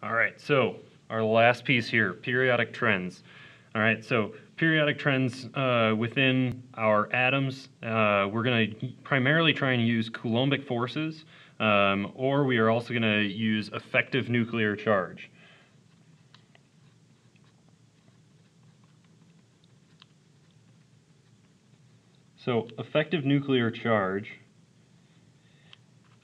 All right, so our last piece here, periodic trends. All right, so periodic trends within our atoms, we're going to primarily try and use Coulombic forces, or we are also going to use effective nuclear charge. So effective nuclear charge,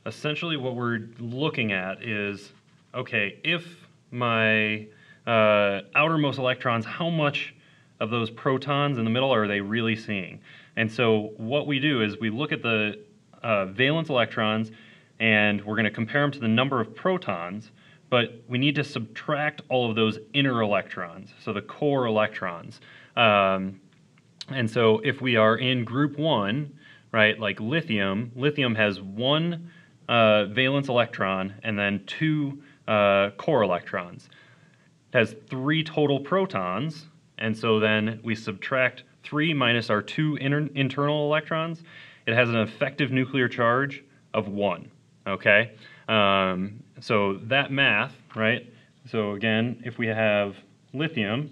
essentially what we're looking at is, okay, if my outermost electrons, how much of those protons in the middle are they really seeing? And so what we do is we look at the valence electrons and we're going to compare them to the number of protons, but we need to subtract all of those inner electrons, so the core electrons. And so if we are in group 1, right, like lithium has one valence electron and then 2 core electrons. It has 3 total protons, and so then we subtract 3 minus our 2 internal electrons. It has an effective nuclear charge of 1, okay? So that math, right, so again, if we have lithium,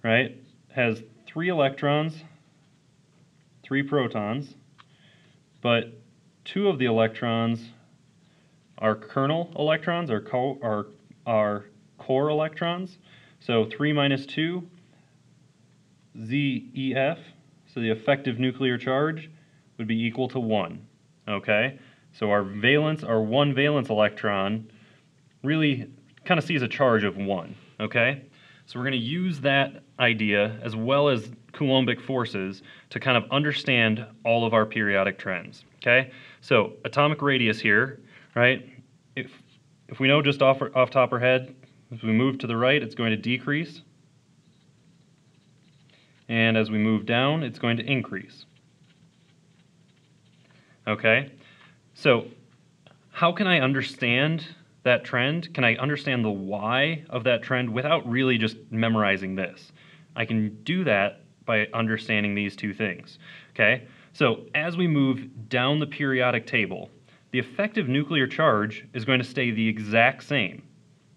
right, has 3 electrons, 3 protons, but 2 of the electrons are kernel electrons, are core electrons. So 3 minus 2, ZEF, so the effective nuclear charge would be equal to 1, okay? So our one valence electron really kind of sees a charge of 1, okay? So we're going to use that idea as well as Coulombic forces to kind of understand all of our periodic trends, okay? So atomic radius here, right? If we know just off top of our head, as we move to the right, it's going to decrease. And as we move down, it's going to increase. Okay? So how can I understand that trend? Can I understand the why of that trend without really just memorizing this? I can do that by understanding these two things. Okay? So as we move down the periodic table, the effective nuclear charge is going to stay the exact same,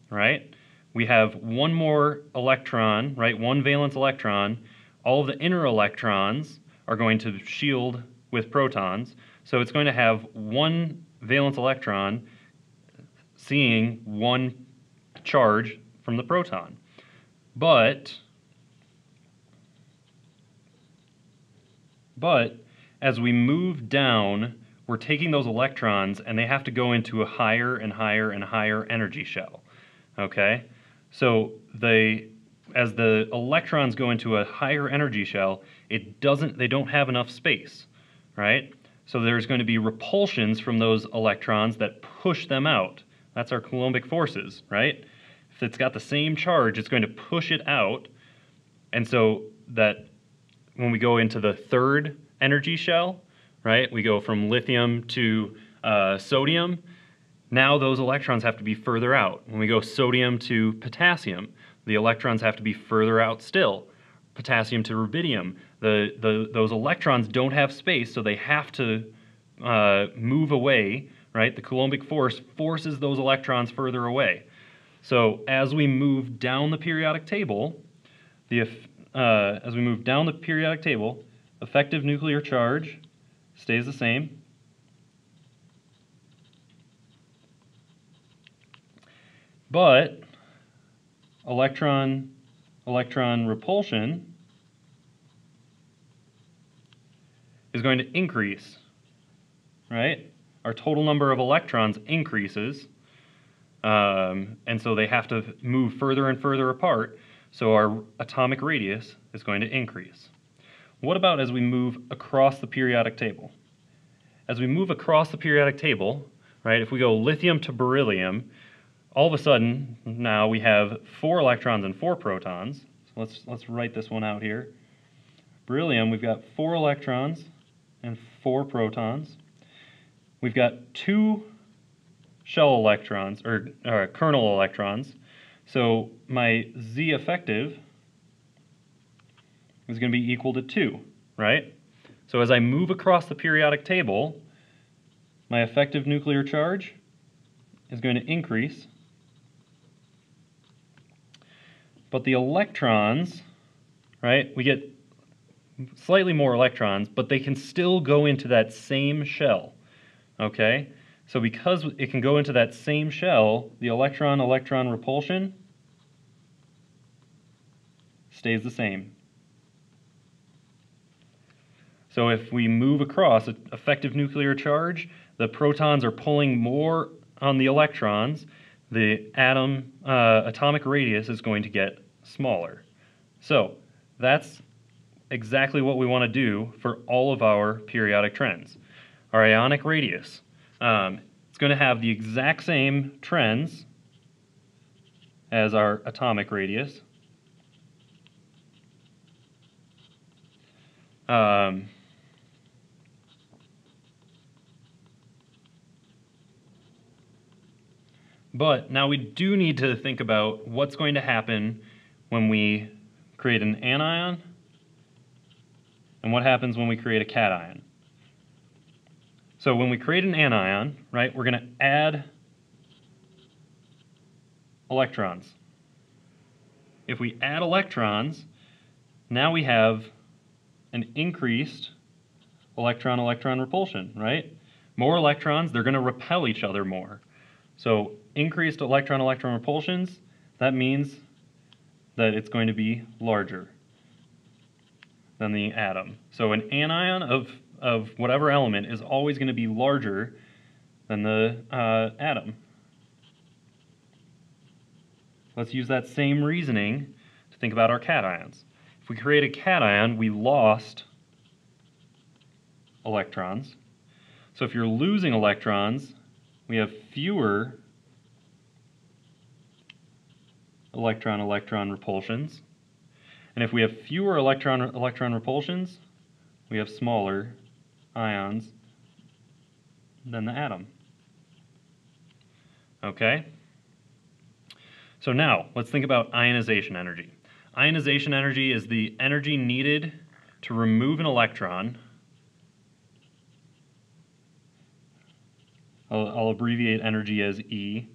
right? We have one more electron, right? One valence electron. All of the inner electrons are going to shield with protons. So it's going to have one valence electron seeing one charge from the proton. But as we move down, we're taking those electrons and they have to go into a higher and higher and higher energy shell. Okay? So as the electrons go into a higher energy shell, they don't have enough space, right? So there's going to be repulsions from those electrons that push them out. That's our Coulombic forces, right? If it's got the same charge, it's going to push it out. And so that when we go into the third energy shell, right, we go from lithium to sodium. Now those electrons have to be further out. When we go sodium to potassium, the electrons have to be further out still. Potassium to rubidium, those electrons don't have space, so they have to move away, right? The Coulombic force forces those electrons further away. So as we move down the periodic table, effective nuclear charge stays the same. But electron repulsion is going to increase, right? Our total number of electrons increases, and so they have to move further and further apart, so our atomic radius is going to increase. What about as we move across the periodic table? As we move across the periodic table, right, if we go lithium to beryllium, all of a sudden, now we have 4 electrons and 4 protons. So let's write this one out here. Beryllium, we've got 4 electrons and 4 protons. We've got 2 shell electrons, or kernel electrons. So my Z effective is going to be equal to 2, right? So as I move across the periodic table, my effective nuclear charge is going to increase But the electrons, right, we get slightly more electrons, but they can still go into that same shell, okay? So because it can go into that same shell, the electron-electron repulsion stays the same. So if we move across an effective nuclear charge, the protons are pulling more on the electrons, the atomic radius is going to get smaller. So that's exactly what we want to do for all of our periodic trends. Our ionic radius, it's going to have the exact same trends as our atomic radius. But now we do need to think about what's going to happen when we create an anion and what happens when we create a cation. So when we create an anion, right, we're going to add electrons. If we add electrons, now we have an increased electron-electron repulsion, right? More electrons, they're going to repel each other more. So increased electron-electron repulsions, that means that it's going to be larger than the atom. So an anion of whatever element is always going to be larger than the atom. Let's use that same reasoning to think about our cations. If we create a cation, we lost electrons. So if you're losing electrons, we have fewer electron-electron repulsions. And if we have fewer electron-electron repulsions, we have smaller ions than the atom. Okay? So now, let's think about ionization energy. Ionization energy is the energy needed to remove an electron. I'll abbreviate energy as E.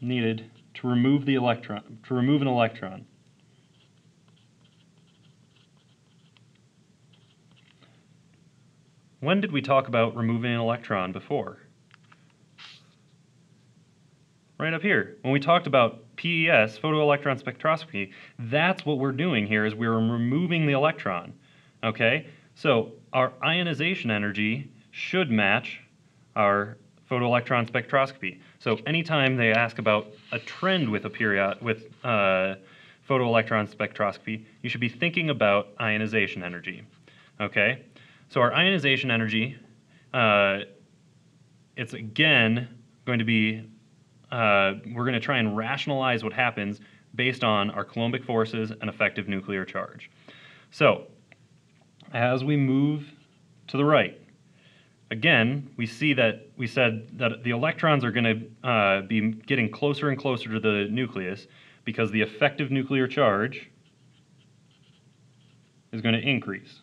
Needed to remove the electron, to remove an electron. When did we talk about removing an electron before? Right up here. When we talked about PES, photoelectron spectroscopy, that's what we're doing here, is we're removing the electron. Okay? So our ionization energy should match our photoelectron spectroscopy. So anytime they ask about a trend with photoelectron spectroscopy, you should be thinking about ionization energy. Okay? So our ionization energy, it's again going to be, we're going to try and rationalize what happens based on our Coulombic forces and effective nuclear charge. So as we move to the right, again, we see that we said that the electrons are going to be getting closer and closer to the nucleus because the effective nuclear charge is going to increase.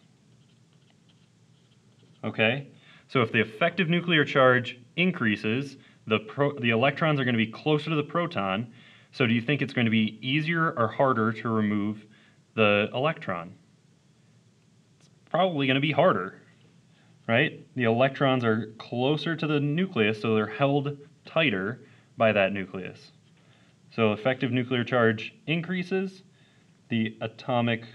Okay? So if the effective nuclear charge increases, the electrons are going to be closer to the proton. So do you think it's going to be easier or harder to remove the electron? It's probably going to be harder, right? The electrons are closer to the nucleus, so they're held tighter by that nucleus. So effective nuclear charge increases, the atomic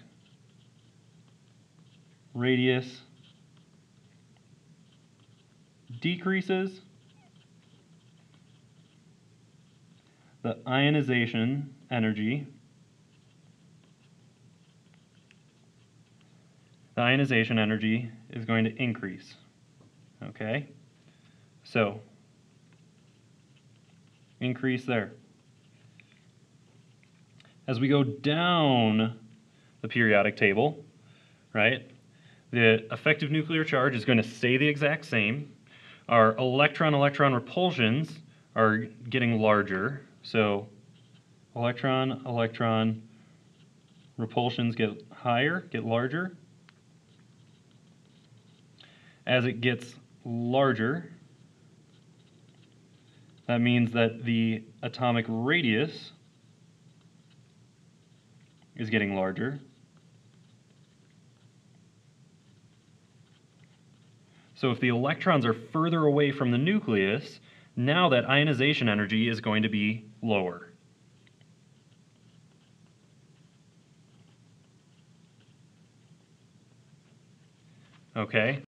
radius decreases, the ionization energy is going to increase. Okay? So, increase there. As we go down the periodic table, right, the effective nuclear charge is going to stay the exact same. Our electron-electron repulsions are getting larger. So electron-electron repulsions get higher, get larger. As it gets larger, that means that the atomic radius is getting larger. So if the electrons are further away from the nucleus, now that ionization energy is going to be lower. Okay,